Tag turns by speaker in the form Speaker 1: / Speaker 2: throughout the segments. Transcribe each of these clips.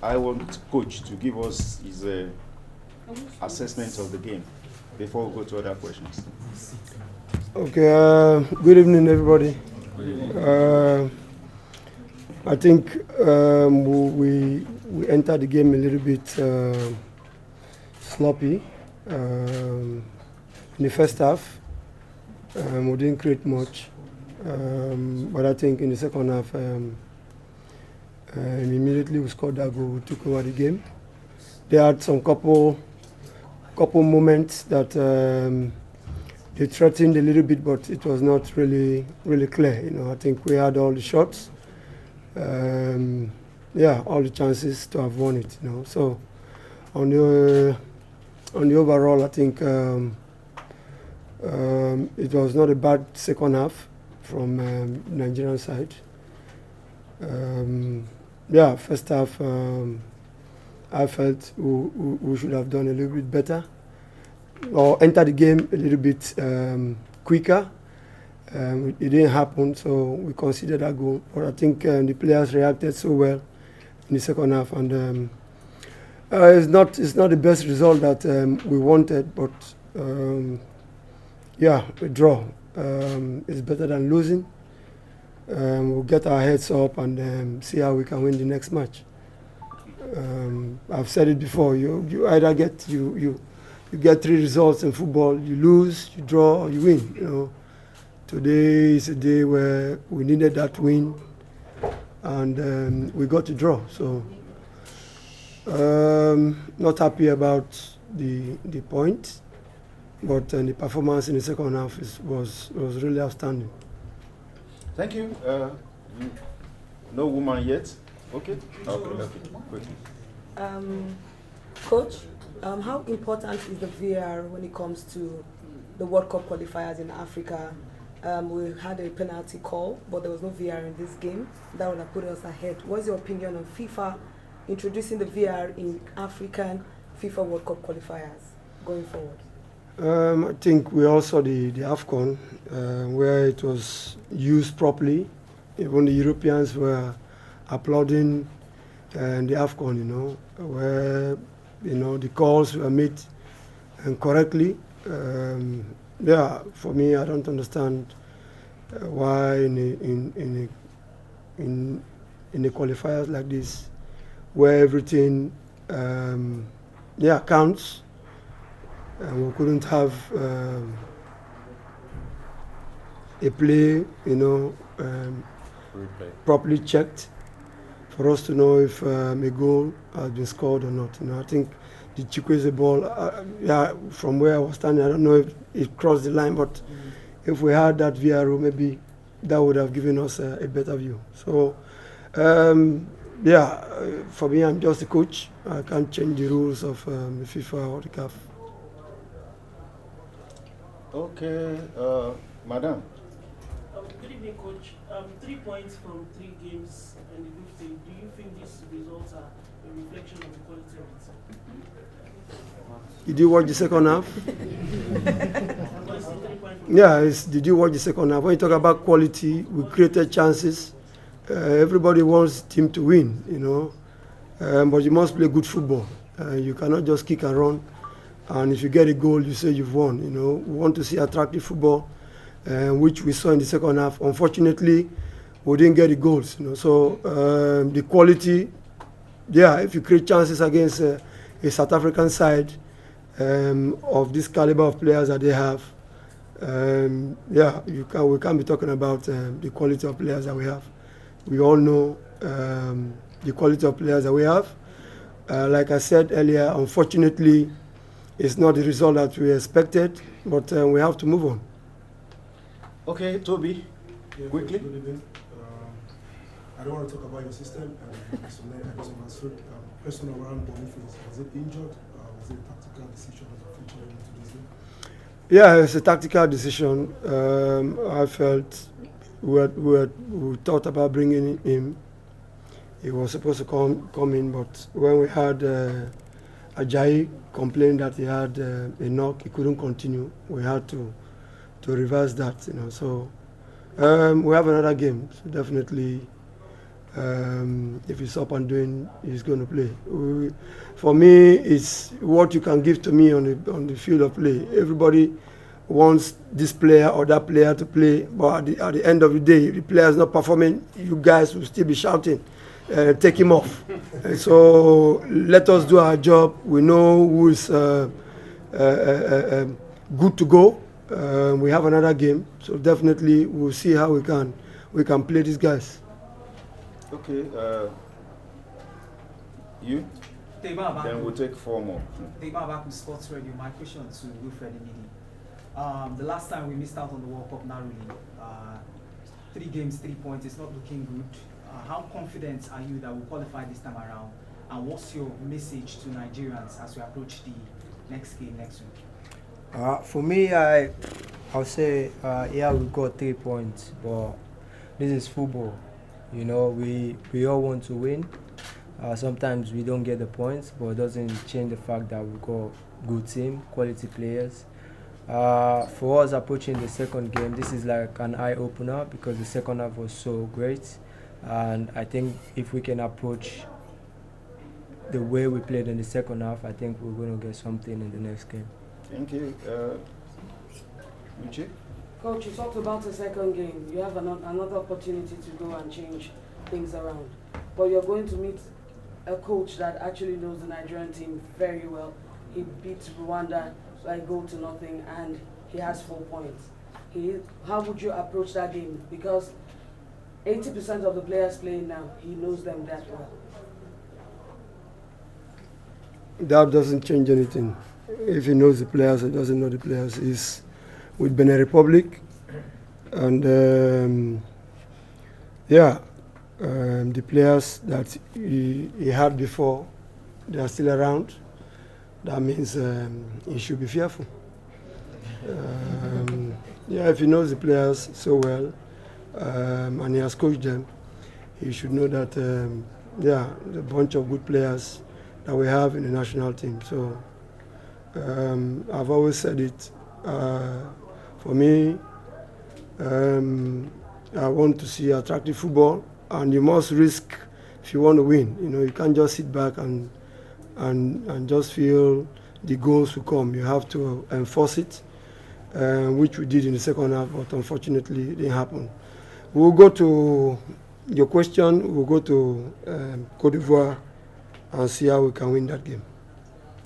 Speaker 1: I want coach to give us his assessment of the game before we go to other questions.
Speaker 2: Okay, good evening, everybody. I think we entered the game a little bit sloppy in the first half. We didn't create much, but I think in the second half, immediately we scored that goal. We took over the game. They had some couple moments that they threatened a little bit, but it was not really clear. You know, I think we had all the shots, all the chances to have won it. You know, so on the overall, I think it was not a bad second half from Nigerian side. First half, I felt we should have done a little bit better or enter the game a little bit quicker. It didn't happen, so we considered that goal. But I think the players reacted so well in the second half, and it's not the best result that we wanted, but a draw is better than losing. We'll get our heads up and see how we can win the next match. I've said it before. You either get you get 3 results in football. You lose, you draw, or you win. You know, today is a day where we needed that win, and we got to draw. So not happy about the point, but the performance in the second half was really outstanding.
Speaker 1: Thank you. No woman yet? Okay. Okay. Quickly.
Speaker 3: Coach, how important is the VAR when it comes to the World Cup qualifiers in Africa? We had a penalty call, but there was no VAR in this game. That would have put us ahead. What's your opinion on FIFA introducing the VAR in African FIFA World Cup qualifiers going forward?
Speaker 2: I think we all saw the AFCON where it was used properly. Even the Europeans were applauding the AFCON, you know, where the calls were made correctly. For me, I don't understand why in the qualifiers like this, where everything counts. We couldn't have a play, properly checked for us to know if a goal has been scored or not. You know, I think the Chikwueze ball, from where I was standing, I don't know if it crossed the line, but if we had that VAR, maybe that would have given us a better view. So, for me, I'm just a coach. I can't change the rules of the FIFA or the CAF.
Speaker 1: Okay, Madam.
Speaker 4: Good evening, Coach. 3 points from 3 games in the group stage. Do you think these results are a reflection of the quality of the team?
Speaker 2: Did you watch the second half? Did you watch the second half? When you talk about quality, we created chances. Everybody wants team to win, but you must play good football. You cannot just kick and run. And if you get a goal, you say you've won. We want to see attractive football, which we saw in the second half. Unfortunately, we didn't get the goals. So the quality, if you create chances against a South African side of this caliber of players that they have, we can't be talking about the quality of players that we have. We all know the quality of players that we have. Like I said earlier, unfortunately, it's not the result that we expected, but we have to move on.
Speaker 1: Okay, Toby, quickly.
Speaker 5: I don't want to talk about your system. I just understood. Person around Boniface, was it injured? Was it a tactical decision as a feature into this game?
Speaker 2: Yeah, it's a tactical decision. I felt we thought about bringing him. He was supposed to come in, but when we had Ajayi complained that he had a knock, he couldn't continue. We had to reverse that. So we have another game. So definitely, if he's up and doing, he's going to play. For me, it's what you can give to me on the field of play. Everybody wants this player or that player to play, but at the end of the day, if the player is not performing, you guys will still be shouting, take him off. So let us do our job. We know who is good to go. We have another game, so definitely we'll see how we can play these guys.
Speaker 1: Okay, you? Then we'll take 4 more.
Speaker 6: Back with Sports Radio. My question to Wilfred Finidi. The last time we missed out on the World Cup narrowly, 3 games, 3 points. It's not looking good. How confident are you that we'll qualify this time around? And what's your message to Nigerians as we approach the next game next week?
Speaker 7: For me, I'll say, yeah, we got 3 points, but this is football. We all want to win. Sometimes we don't get the points, but it doesn't change the fact that we got good team, quality players. For us approaching the second game, this is like an eye-opener because the second half was so great. And I think if we can approach the way we played in the second half, I think we're going to get something in the next game.
Speaker 1: Thank you. Uche?
Speaker 3: Coach, you talked about the second game. You have another opportunity to go and change things around. But you're going to meet a coach that actually knows the Nigerian team very well. He beat Rwanda by 0-0 and he has 4 points. How would you approach that game? Because 80% of the players playing now, he knows them that well.
Speaker 2: That doesn't change anything. If he knows the players or doesn't know the players, he's with Benin Republic. And the players that he had before, they are still around. That means he should be fearful. If he knows the players so well and he has coached them, he should know that, the bunch of good players that we have in the national team. So I've always said it. For me, I want to see attractive football, and you must risk if you want to win. You can't just sit back and just feel the goals will come. You have to enforce it, which we did in the second half, but unfortunately it didn't happen. We'll go to your question. We'll go to Côte d'Ivoire and see how we can win that game.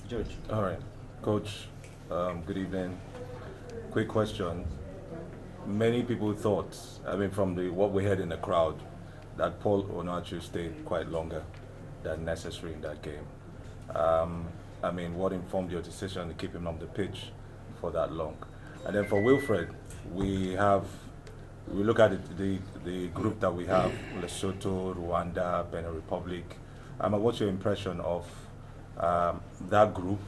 Speaker 1: George.
Speaker 8: All right, Coach. Good evening. Quick question. Many people thought, from what we heard in the crowd, that Paul Onuachu stayed quite longer than necessary in that game. What informed your decision to keep him on the pitch for that long? And then for Wilfred, we look at the group that we have: Lesotho, Rwanda, Benin Republic. What's your impression of that group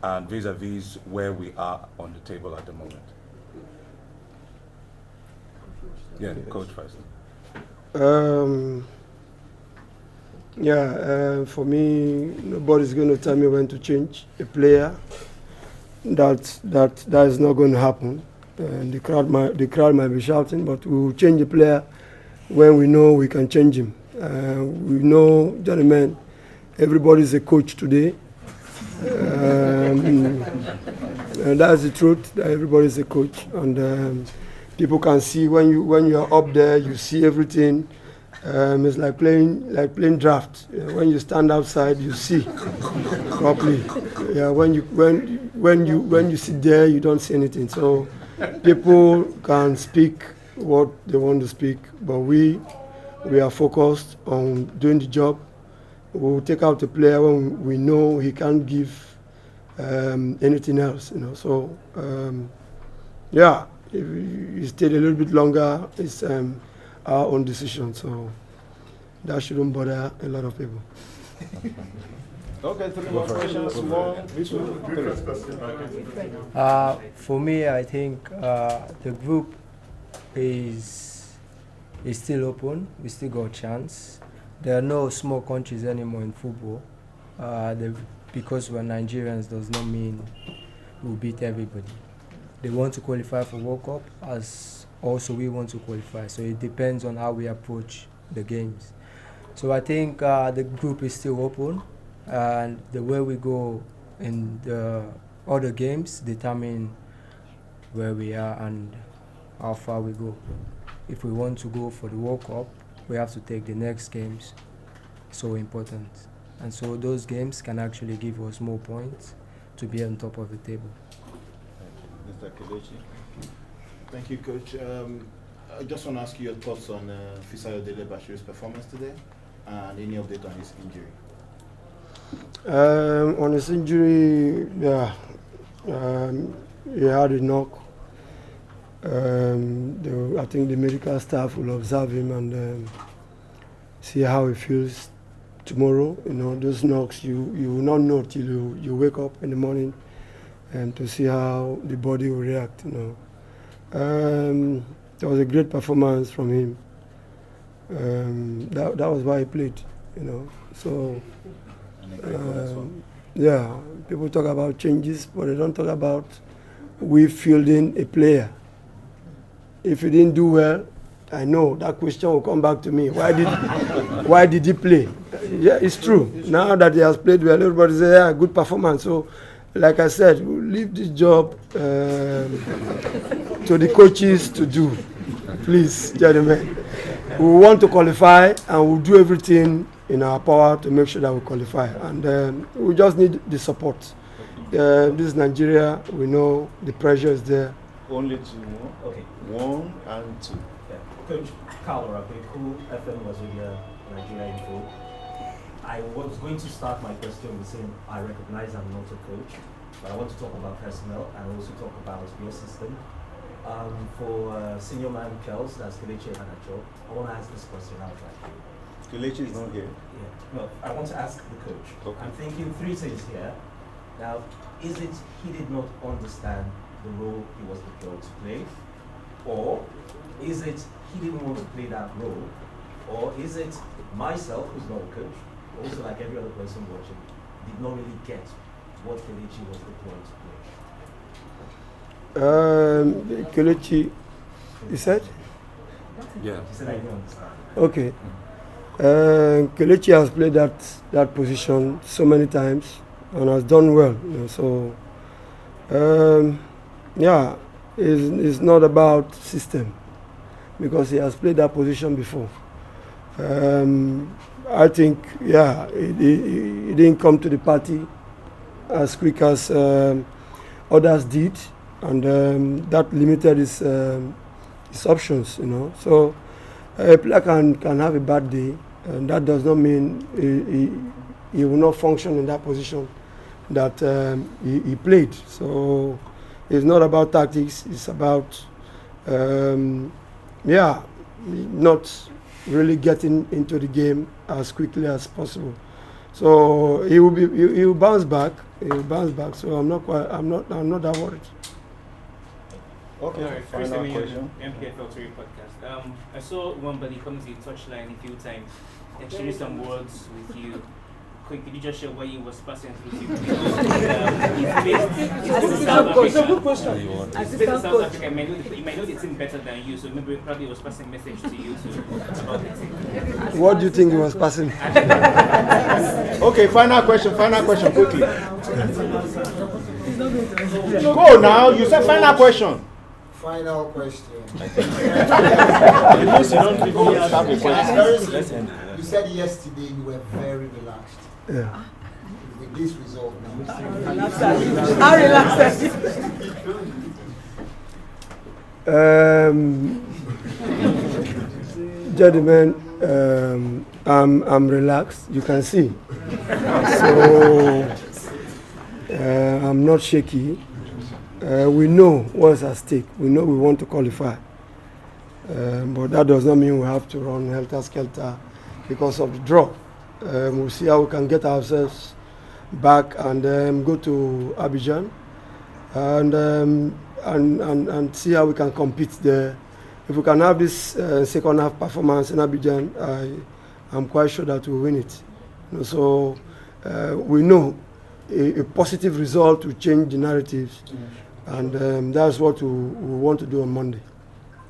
Speaker 8: and vis-a-vis where we are on the table at the moment? Yeah, Coach first.
Speaker 2: For me, nobody's going to tell me when to change a player. That is not going to happen. The crowd might be shouting, but we will change the player when we know we can change him. We know, gentlemen, everybody's a coach today. And that's the truth. That everybody's a coach, and people can see when you are up there, you see everything. It's like playing draft. When you stand outside, you see properly. Yeah, when you sit there, you don't see anything. So people can speak what they want to speak, but we are focused on doing the job. We'll take out the player when we know he can't give anything else. So if he stayed a little bit longer, it's our own decision, so that shouldn't bother a lot of people.
Speaker 1: Okay, 3 more questions. 1, 2, 3.
Speaker 7: For me, I think the group is still open. We still got a chance. There are no small countries anymore in football. Because we're Nigerians does not mean we'll beat everybody. they want to qualify for World Cup, as also we want to qualify. So it depends on how we approach the games. So I think the group is still open, and the way we go in the other games determine where we are and how far we go. If we want to go for the World Cup, we have to take the next games so important. And so those games can actually give us more points to be on top of the table.
Speaker 1: Mr. Kelechi.
Speaker 9: Thank you, Coach. I just want to ask you your thoughts on Fisayo Dele Bashiru's performance today and any update on his injury.
Speaker 2: On his injury, yeah, he had a knock. I think the medical staff will observe him and see how he feels tomorrow. You know, those knocks you will not know till you wake up in the morning, and to see how the body will react. You know, there was a great performance from him. That was why he played. You know, so yeah, people talk about changes, but they don't talk about we fielding a player. If he didn't do well, I know that question will come back to me. Why did he play? Yeah, it's true. Now that he has played well, everybody say, yeah, good performance. So, like I said, we'll leave this job to the coaches to do. Please, gentlemen. We want to qualify, and we'll do everything in our power to make sure that we qualify. And we just need the support. This is Nigeria. We know the pressure is there.
Speaker 1: Only two more.
Speaker 10: Okay.
Speaker 1: 1 and 2.
Speaker 10: Yeah. Coach Carlo Rape, who FM was with Nigeria Info. I was going to start my question with saying I recognize I'm not a coach, but I want to talk about personnel and also talk about your system. For senior man Kels, that's Kelechi Iheanacho, I want to ask this question outright.
Speaker 1: Kelechi is not here.
Speaker 10: Yeah. No, I want to ask the coach.
Speaker 1: Okay.
Speaker 10: I'm thinking three things here. Now, is it he did not understand the role he was deployed to play? Or is it he didn't want to play that role? Or is it myself, who's not a coach, also like every other person watching, did not really get what Kelechi was deployed to play?
Speaker 2: Kelechi, you said?
Speaker 8: Yeah.
Speaker 10: He said I didn't understand.
Speaker 2: Okay. Kelechi has played that position so many times and has done well. You know, so, yeah, it's not about system because he has played that position before. I think, yeah, he didn't come to the party as quick as others did, and that limited his options, you know. So a player can have a bad day, and that does not mean he will not function in that position that he played. So it's not about tactics, it's about, yeah, not really getting into the game as quickly as possible. So he will bounce back. He will bounce back. So I'm not that worried.
Speaker 1: Okay,
Speaker 11: All right, first
Speaker 1: final
Speaker 11: time
Speaker 1: question.
Speaker 11: MPFL 3 podcast. I saw Wambali come to the touchline a few times, exchange some words with you. Quick, could you just share what you was passing through to you? He's based in South Africa. You might know the team better than you, so maybe probably was passing message to you about the team.
Speaker 2: What do you think he was passing?
Speaker 1: Okay, final question, quickly. Go now, you said final question.
Speaker 12: Final question.
Speaker 1: It means you don't even have a question.
Speaker 12: You said yesterday you were very relaxed.
Speaker 2: Yeah.
Speaker 12: With this result now.
Speaker 3: How relaxed?
Speaker 2: Gentlemen, I'm relaxed. You can see. So I'm not shaky. We know what's at stake. We know we want to qualify. But that does not mean we have to run helter-skelter because of the draw. We'll see how we can get ourselves back and go to Abidjan and see how we can compete there. If we can have this second half performance in Abidjan, I'm quite sure that we'll win it. You know, so we know a positive result will change the narratives And that's what we want to do on Monday.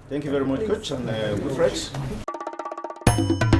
Speaker 1: Thank you very much, Coach, and Wilfred.